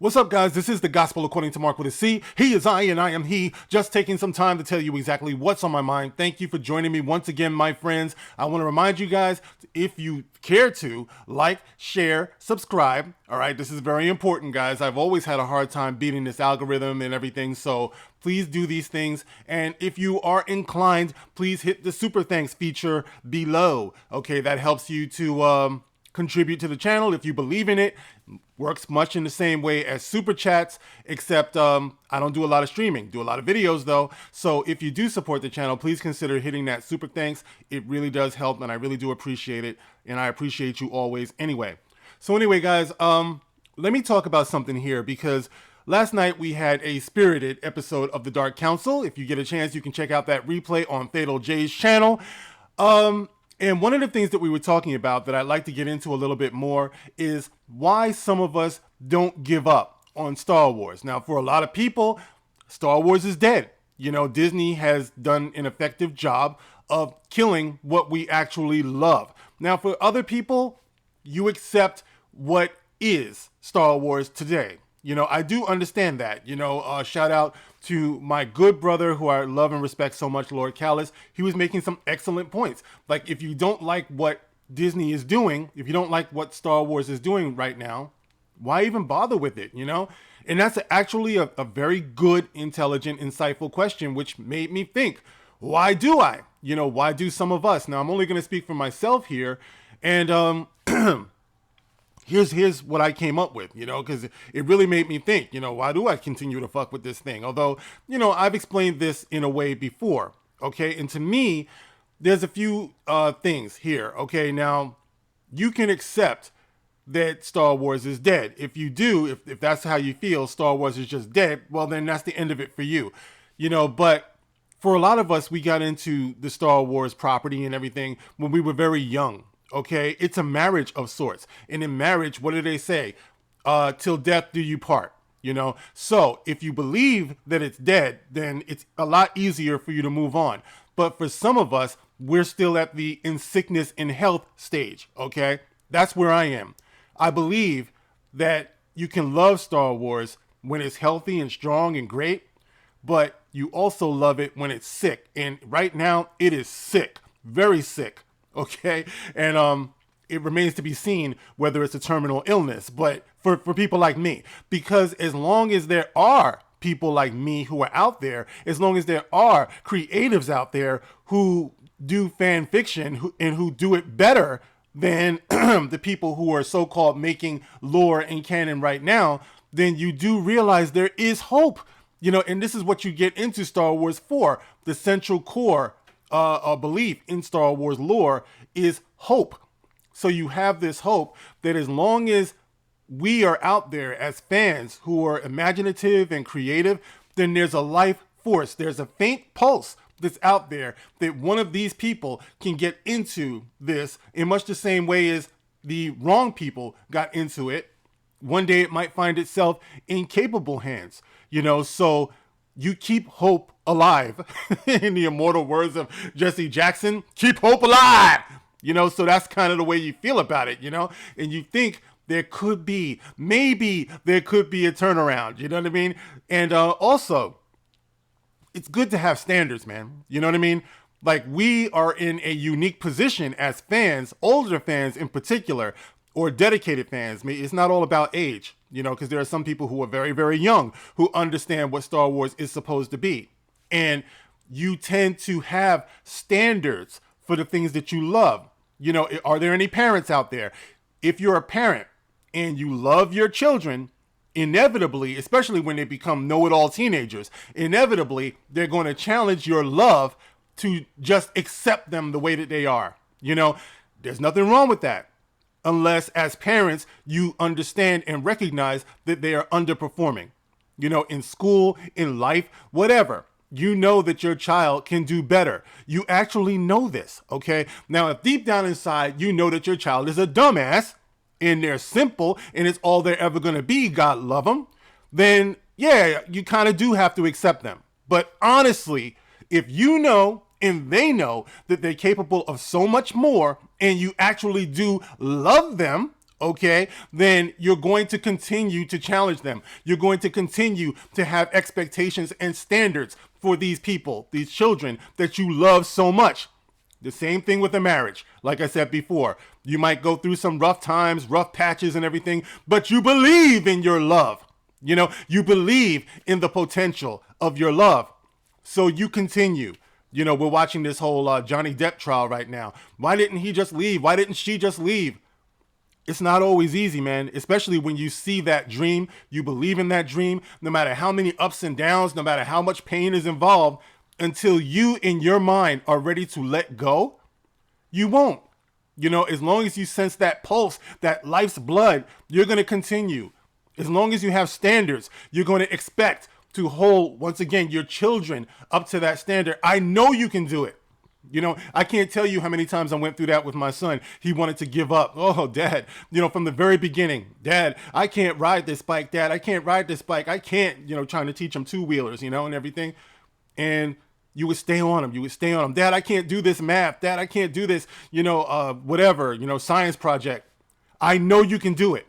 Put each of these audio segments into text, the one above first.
What's up, guys? This is the Gospel According to Mark with a C. He is I and I am he. Just taking some time to tell you exactly what's on my mind. Thank you for joining me once again, my friends. I want to remind you guys, if you care to, like, share, subscribe. All right, this is very important, guys. I've always had a hard time beating this algorithm and everything, so please do these things. And if you are inclined, please hit the super thanks feature below. Okay, that helps you to contribute to the channel if you believe in it. Works much in the same way as super chats, except I don't do a lot of streaming, do a lot of videos though. So if you do support the channel, please consider hitting that super thanks. It really does help, and I really do appreciate it, and I appreciate you always anyway. So anyway, guys, let me talk about something here, because last night we had a spirited episode of The Dark Council. If you get a chance, you can check out that replay on Fatal J's channel. And one of the things that we were talking about that I'd like to get into a little bit more is why some of us don't give up on Star Wars. Now, for a lot of people, Star Wars is dead. You know, Disney has done an effective job of killing what we actually love. Now, for other people, you accept what is Star Wars today. You know, I do understand that. You know, shout out to my good brother who I love and respect so much, Lord Callis. He was making some excellent points. Like, if you don't like what Disney is doing, if you don't like what Star Wars is doing right now, why even bother with it, you know? And that's actually a very good, intelligent, insightful question, which made me think, why do I? You know, why do some of us? Now, I'm only going to speak for myself here. And, Here's what I came up with, you know, because it really made me think, you know, why do I continue to fuck with this thing? Although, you know, I've explained this in a way before, okay? And to me, there's a few things here, okay? Now, you can accept that Star Wars is dead. If you do, if that's how you feel, Star Wars is just dead, well, then that's the end of it for you, you know? But for a lot of us, we got into the Star Wars property and everything when we were very young. Okay, it's a marriage of sorts. And in marriage, what do they say? Till death do you part, you know? So if you believe that it's dead, then it's a lot easier for you to move on. But for some of us, we're still at the in sickness and health stage, okay? That's where I am. I believe that you can love Star Wars when it's healthy and strong and great, but you also love it when it's sick. And right now, it is sick, very sick. Okay, and it remains to be seen whether it's a terminal illness, but for people like me, because as long as there are people like me who are out there, as long as there are creatives out there who do fan fiction and who do it better than the people who are so-called making lore and canon right now, then you do realize there is hope, you know, and this is what you get into Star Wars for. The central core a belief in Star Wars lore is hope. So you have this hope that as long as we are out there as fans who are imaginative and creative, then there's a life force. There's a faint pulse that's out there that one of these people can get into this in much the same way as the wrong people got into it. One day it might find itself in capable hands, you know, so you keep hope alive. In the immortal words of Jesse Jackson, keep hope alive. You know, so that's kind of the way you feel about it, you know, and you think there could be, maybe there could be a turnaround, you know what I mean? And also, it's good to have standards, man. You know what I mean? Like, we are in a unique position as fans, older fans in particular, or dedicated fans. It's not all about age, you know, because there are some people who are very, very young who understand what Star Wars is supposed to be. And you tend to have standards for the things that you love. You know, are there any parents out there? If you're a parent and you love your children, inevitably, especially when they become know-it-all teenagers, inevitably, they're going to challenge your love to just accept them the way that they are. You know, there's nothing wrong with that. Unless as parents, you understand and recognize that they are underperforming, you know, in school, in life, whatever. You know that your child can do better. You actually know this, okay? Now, if deep down inside, you know that your child is a dumbass and they're simple and it's all they're ever going to be, God love them, then yeah, you kind of do have to accept them. But honestly, if you know and they know that they're capable of so much more, and you actually do love them, okay, then you're going to continue to challenge them. You're going to continue to have expectations and standards for these people, these children that you love so much. The same thing with a marriage. Like I said before, you might go through some rough times, rough patches and everything, but you believe in your love. You know, you believe in the potential of your love. So you continue. You know, we're watching this whole Johnny Depp trial right now. Why didn't he just leave? Why didn't she just leave? It's not always easy, man, especially when you see that dream, you believe in that dream, no matter how many ups and downs, no matter how much pain is involved, until you in your mind are ready to let go, you won't. You know, as long as you sense that pulse, that life's blood, you're going to continue. As long as you have standards, you're going to expect to hold, once again, your children up to that standard. I know you can do it. You know, I can't tell you how many times I went through that with my son. He wanted to give up. Oh, Dad, you know, from the very beginning, Dad, I can't ride this bike. Dad, I can't ride this bike. I can't, you know, trying to teach him two-wheelers, you know, and everything. And you would stay on him. You would stay on him. Dad, I can't do this math. Dad, I can't do this, you know, whatever, you know, science project. I know you can do it.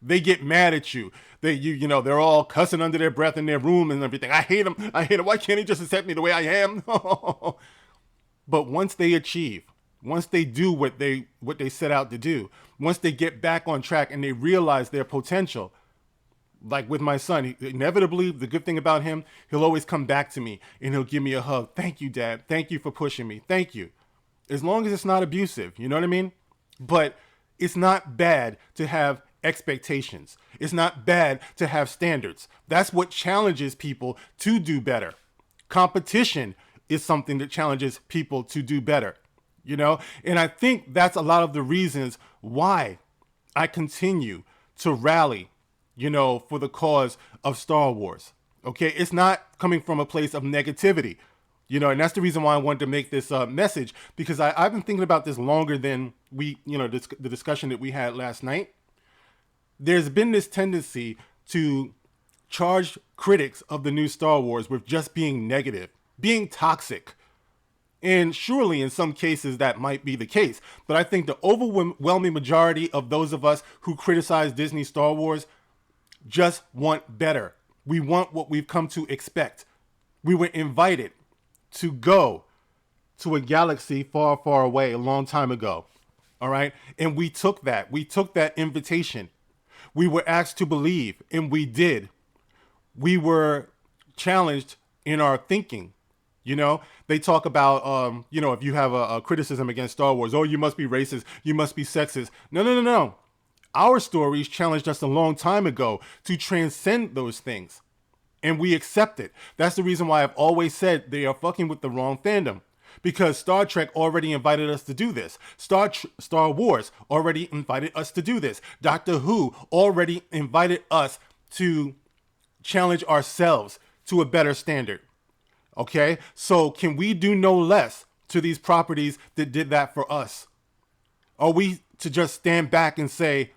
They get mad at you. You know, they're all cussing under their breath in their room and everything. I hate him. I hate him. Why can't he just accept me the way I am? But once they achieve, once they do what they set out to do, once they get back on track and they realize their potential, like with my son, inevitably, the good thing about him, he'll always come back to me and he'll give me a hug. Thank you, Dad. Thank you for pushing me. Thank you. As long as it's not abusive, you know what I mean? But it's not bad to have expectations. It's not bad to have standards. That's what challenges people to do better. Competition is something that challenges people to do better, you know? And I think that's a lot of the reasons why I continue to rally, you know, for the cause of Star Wars. Okay, it's not coming from a place of negativity, you know, and that's the reason why I wanted to make this message, because I've been thinking about this longer than the discussion that we had last night. There's been this tendency to charge critics of the new Star Wars with just being negative, being toxic. And surely in some cases that might be the case. But I think the overwhelming majority of those of us who criticize Dizznee Star Wars just want better. We want what we've come to expect. We were invited to go to a galaxy far, far away a long time ago. All right. And we took that. We took that invitation. We were asked to believe, and we did. We were challenged in our thinking. You know, they talk about, you know, if you have a criticism against Star Wars, oh, you must be racist, you must be sexist. No. Our stories challenged us a long time ago to transcend those things. And we accept it. That's the reason why I've always said they are fucking with the wrong fandom. Because Star Trek already invited us to do this. Star Wars already invited us to do this. Doctor Who already invited us to challenge ourselves to a better standard. Okay? So can we do no less to these properties that did that for us? Are we to just stand back and say,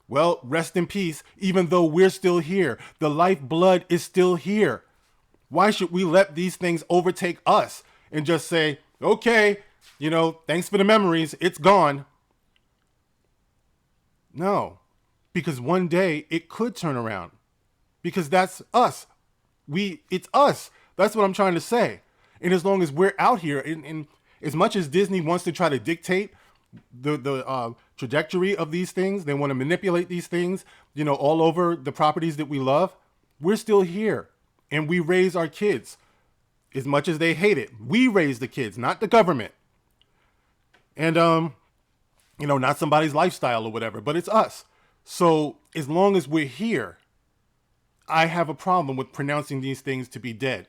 well, rest in peace, even though we're still here? The lifeblood is still here. Why should we let these things overtake us and just say, okay, you know, thanks for the memories, it's gone? No, because one day it could turn around, because that's us. It's us. That's what I'm trying to say. And as long as we're out here, and as much as Disney wants to try to dictate the trajectory of these things, they want to manipulate these things, you know, all over the properties that we love, we're still here. And we raise our kids. As much as they hate it, we raise the kids, not the government. And, you know, not somebody's lifestyle or whatever, but it's us. So as long as we're here, I have a problem with pronouncing these things to be dead.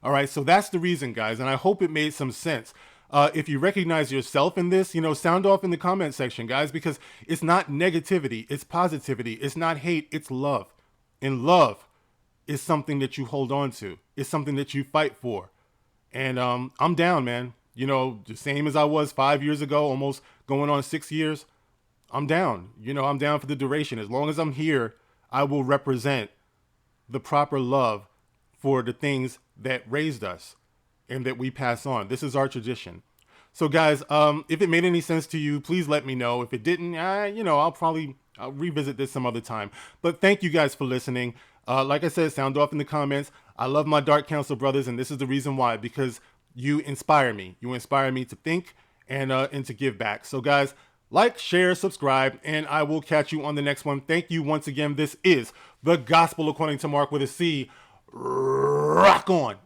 All right, so that's the reason, guys, and I hope it made some sense. If you recognize yourself in this, you know, sound off in the comment section, guys, because it's not negativity, it's positivity. It's not hate, it's love. And love is something that you hold on to. It's something that you fight for. And I'm down, man. You know, the same as I was 5 years ago, almost going on 6 years. I'm down. You know, I'm down for the duration. As long as I'm here, I will represent the proper love for the things that raised us and that we pass on. This is our tradition. So guys, if it made any sense to you, please let me know. If it didn't, I'll revisit this some other time. But thank you guys for listening. Like I said, sound off in the comments. I love my Dark Council brothers, and this is the reason why, because you inspire me. You inspire me to think and to give back. So guys, like, share, subscribe, and I will catch you on the next one. Thank you once again. This is The Gospel According to Mark with a C. Rock on.